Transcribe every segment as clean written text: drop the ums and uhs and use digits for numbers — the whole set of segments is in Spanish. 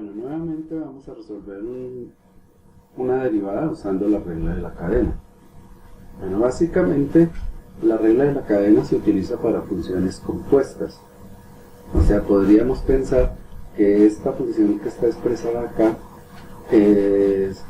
Bueno, nuevamente vamos a resolver una derivada usando la regla de la cadena. Bueno, básicamente la regla de la cadena se utiliza para funciones compuestas. O sea, podríamos pensar que esta función que está expresada acá es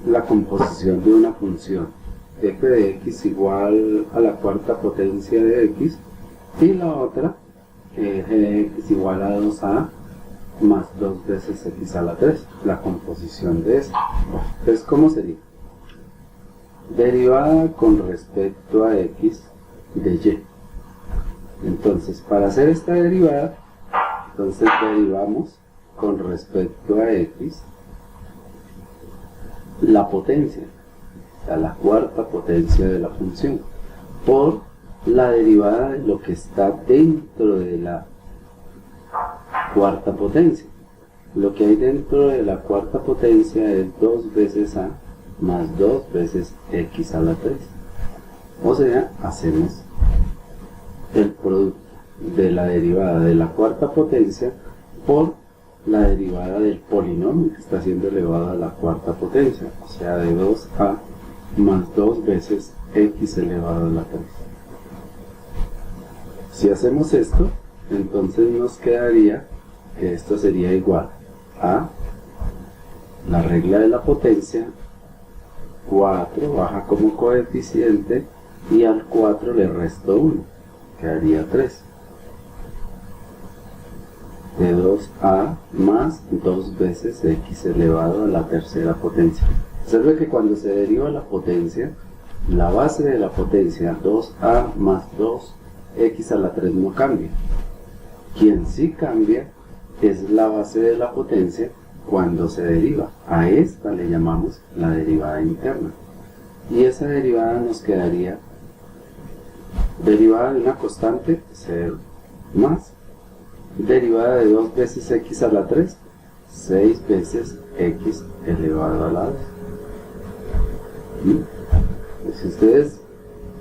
la composición de una función f de x igual a la cuarta potencia de x y la otra g de x igual a 2a más 2 veces x a la 3, la composición de esta. Entonces, ¿cómo sería? Derivada con respecto a x de y. Entonces, para hacer esta derivada, entonces derivamos con respecto a x la potencia, o sea, la cuarta potencia de la función, por la derivada de lo que está dentro de la cuarta potencia. Lo que hay dentro de la cuarta potencia es 2 veces a más 2 veces x a la 3. O sea, hacemos el producto de la derivada de la cuarta potencia por la derivada del polinomio que está siendo elevado a la cuarta potencia, o sea, de 2a más 2 veces x elevado a la 3. Si hacemos esto, entonces nos quedaría que esto sería igual a la regla de la potencia, 4 baja como coeficiente y al 4 le resto 1, quedaría 3. De 2a más 2 veces x elevado a la tercera potencia. Observe que cuando se deriva la potencia, la base de la potencia 2a más 2x a la 3 no cambia. Quien sí cambia es la base de la potencia cuando se deriva. A esta le llamamos la derivada interna. Y esa derivada nos quedaría derivada de una constante 0 más derivada de 2 veces x a la 3, 6 veces x elevado a la 2. Si ustedes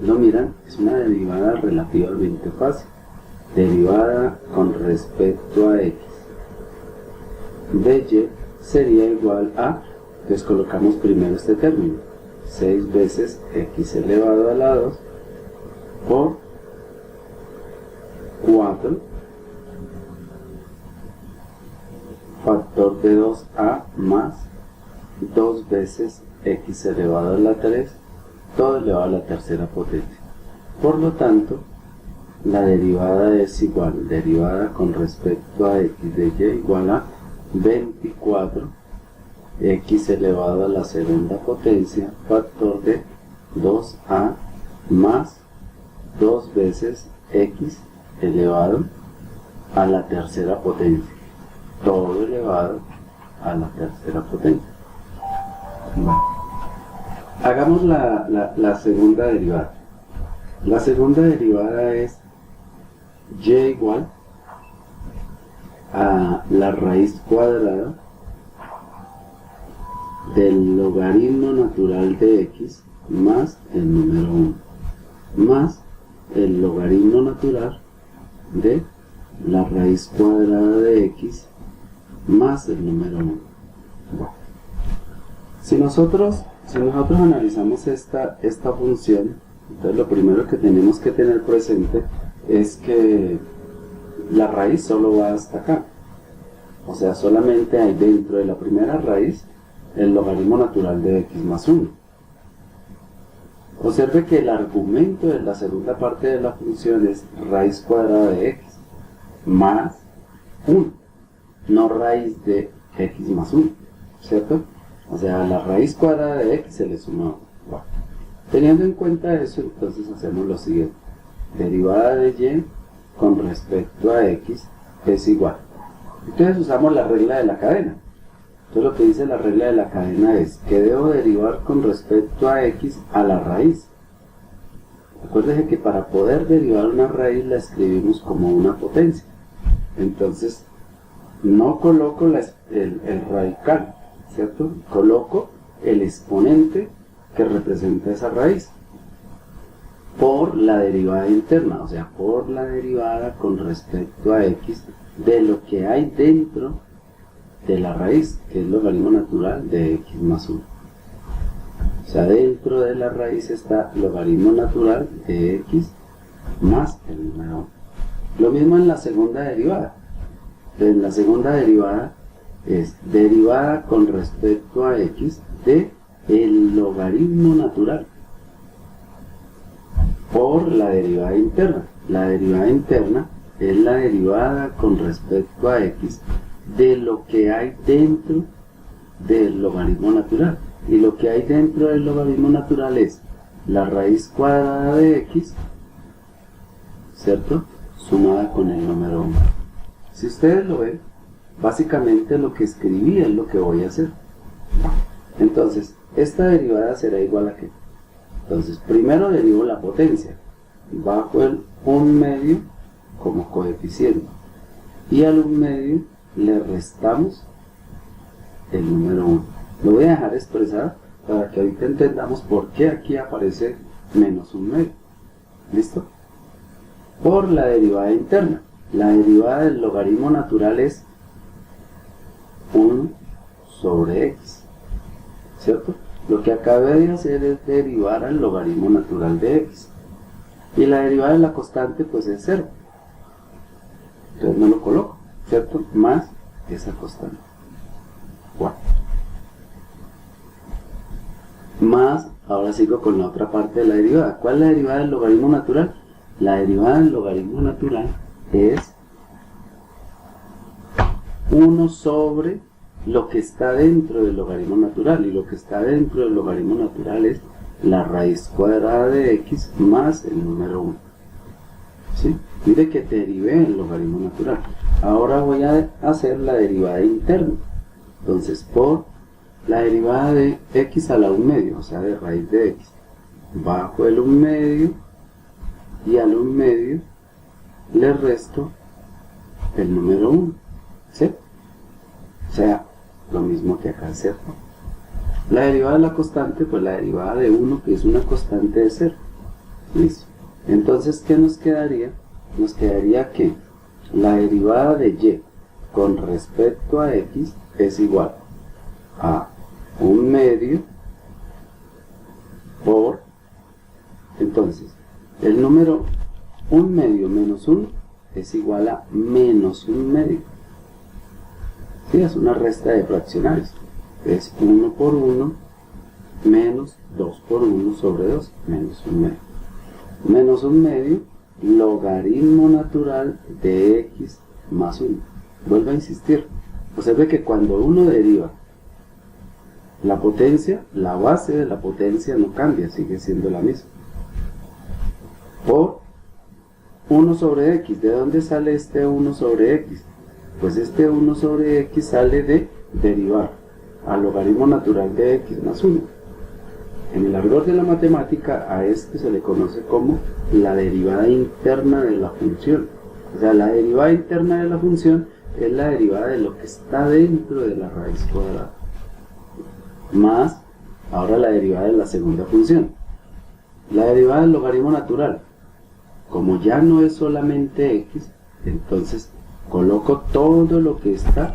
lo miran, es una derivada relativamente fácil. Derivada con respecto a x de y sería igual a, entonces colocamos primero este término, 6 veces x elevado a la 2 por 4 factor de 2a más 2 veces x elevado a la 3, todo elevado a la tercera potencia. Por lo tanto, la derivada es igual, derivada con respecto a x de y igual a 24 x elevado a la segunda potencia factor de 2a más 2 veces x elevado a la tercera potencia, todo elevado a la tercera potencia. Bueno, hagamos la segunda derivada. La segunda derivada es y igual a la raíz cuadrada del logaritmo natural de x más el número 1 más el logaritmo natural de la raíz cuadrada de x más el número 1. Bueno, si nosotros analizamos esta función, entonces lo primero que tenemos que tener presente es que la raíz solo va hasta acá. O sea, solamente hay dentro de la primera raíz el logaritmo natural de x más 1. Observe que el argumento de la segunda parte de la función es raíz cuadrada de x más 1, no raíz de x más 1, ¿cierto? O sea, la raíz cuadrada de x se le suma 1. Bueno, teniendo en cuenta eso, entonces hacemos lo siguiente. Derivada de y con respecto a x es igual. Entonces usamos la regla de la cadena. Entonces lo que dice la regla de la cadena es que debo derivar con respecto a x a la raíz. Acuérdense que para poder derivar una raíz la escribimos como una potencia. Entonces no coloco el radical, ¿cierto? Coloco el exponente que representa esa raíz por la derivada interna, o sea, por la derivada con respecto a x de lo que hay dentro de la raíz, que es el logaritmo natural de x más 1. O sea, dentro de la raíz está el logaritmo natural de x más el número 1. Lo mismo en la segunda derivada. En la segunda derivada es derivada con respecto a x de el logaritmo natural por la derivada interna. La derivada interna es la derivada con respecto a x de lo que hay dentro del logaritmo natural. Y lo que hay dentro del logaritmo natural es la raíz cuadrada de x, ¿cierto?, sumada con el número 1. Si ustedes lo ven, básicamente lo que escribí es lo que voy a hacer. Entonces, esta derivada será igual a ¿qué? Entonces, primero derivo la potencia, bajo el 1/2 como coeficiente, y al 1/2 le restamos el número 1. Lo voy a dejar expresar para que ahorita entendamos por qué aquí aparece menos 1/2. ¿Listo? Por la derivada interna. La derivada del logaritmo natural es 1 sobre x, ¿cierto? Lo que acabé de hacer es derivar al logaritmo natural de x. Y la derivada de la constante pues es 0. Entonces me lo coloco, ¿cierto? Más esa constante. 4. Más, ahora sigo con la otra parte de la derivada. ¿Cuál es la derivada del logaritmo natural? La derivada del logaritmo natural es 1 sobre lo que está dentro del logaritmo natural. Y lo que está dentro del logaritmo natural es la raíz cuadrada de x más el número 1. ¿Sí? Mire que derivé el logaritmo natural. Ahora voy a hacer la derivada interna. Entonces, por la derivada de x a la 1/2, o sea, de raíz de x, bajo el 1/2 y al 1/2 le resto el número 1, ¿sí? O sea, lo mismo que acá, ¿cierto? La derivada de la constante, pues la derivada de 1, que es una constante de 0. Listo. Entonces, ¿qué nos quedaría? Nos quedaría que la derivada de y con respecto a x es igual a 1/2 por, entonces, el número 1/2 menos 1 es igual a menos 1/2. Sí, es una resta de fraccionarios. Es 1 por 1 menos 2 por 1 sobre 2, menos 1/2. Menos 1/2 logaritmo natural de x más 1. Vuelvo a insistir. Observe que cuando uno deriva la potencia, la base de la potencia no cambia, sigue siendo la misma. Por 1 sobre x. ¿De dónde sale este 1 sobre x? Pues este 1 sobre x sale de derivar al logaritmo natural de x más 1. En el argot de la matemática a este se le conoce como la derivada interna de la función. O sea, la derivada interna de la función es la derivada de lo que está dentro de la raíz cuadrada. Más, ahora la derivada de la segunda función. La derivada del logaritmo natural. Como ya no es solamente x, entonces coloco todo lo que está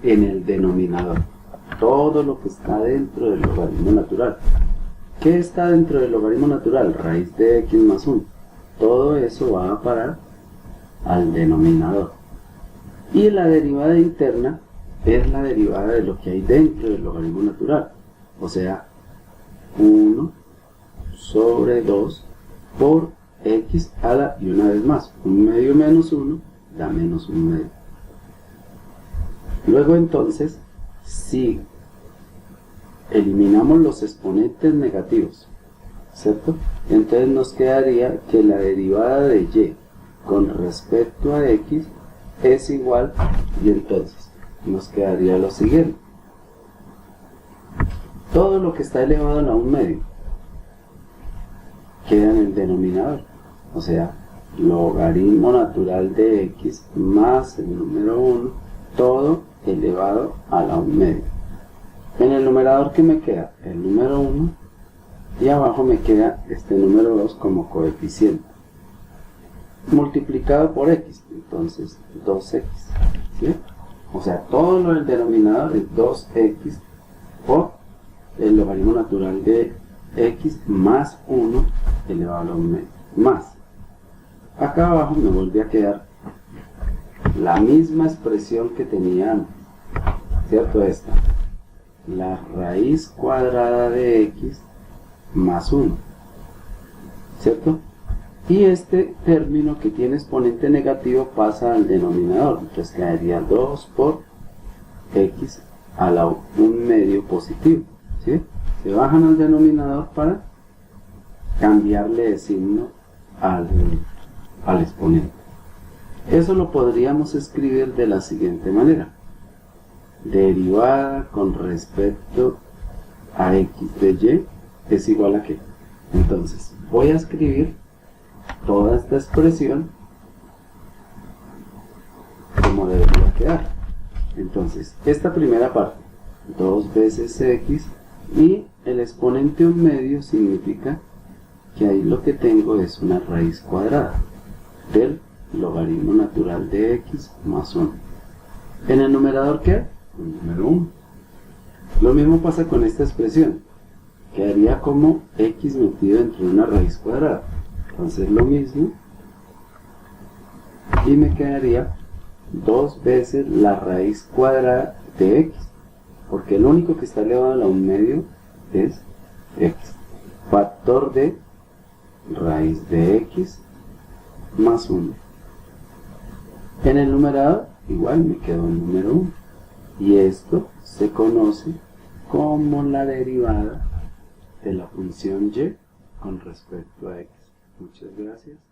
en el denominador. Todo lo que está dentro del logaritmo natural. ¿Qué está dentro del logaritmo natural? Raíz de x más 1. Todo eso va a parar al denominador. Y la derivada interna es la derivada de lo que hay dentro del logaritmo natural. O sea, 1 sobre 2 por x a la, y una vez más, 1/2 menos 1 da menos 1/2. Luego entonces, si eliminamos los exponentes negativos, ¿cierto? Entonces nos quedaría que la derivada de y con respecto a x es igual, y entonces nos quedaría lo siguiente. Todo lo que está elevado a la 1/2 queda en el denominador. O sea, logaritmo natural de x más el número 1, todo elevado a la 1/2. En el numerador, ¿qué me queda? El número 1, y abajo me queda este número 2 como coeficiente, multiplicado por x, entonces 2x, ¿sí? O sea, todo lo del denominador es 2x por el logaritmo natural de x más 1 elevado a la 1 medio. Más. Acá abajo me vuelve a quedar la misma expresión que tenía antes. ¿Cierto? Esta. La raíz cuadrada de x más 1. ¿Cierto? Y este término que tiene exponente negativo pasa al denominador. Entonces quedaría 2 por x a la 1 medio positivo. ¿Sí? Se bajan al denominador para cambiarle de signo al exponente. Eso lo podríamos escribir de la siguiente manera. Derivada con respecto a x de y es igual a qué. Entonces voy a escribir toda esta expresión como debería quedar. Entonces esta primera parte, 2 veces x, y el exponente 1 medio significa que ahí lo que tengo es una raíz cuadrada del logaritmo natural de x más 1. En el numerador, ¿qué? El número 1. Lo mismo pasa con esta expresión. Quedaría como x metido dentro de una raíz cuadrada. Entonces lo mismo. Y me quedaría 2 veces la raíz cuadrada de x. Porque el único que está elevado a la 1 medio es x. Factor de raíz de x más 1. En el numerador igual me quedó el número 1. Y esto se conoce como la derivada de la función y con respecto a x. Muchas gracias.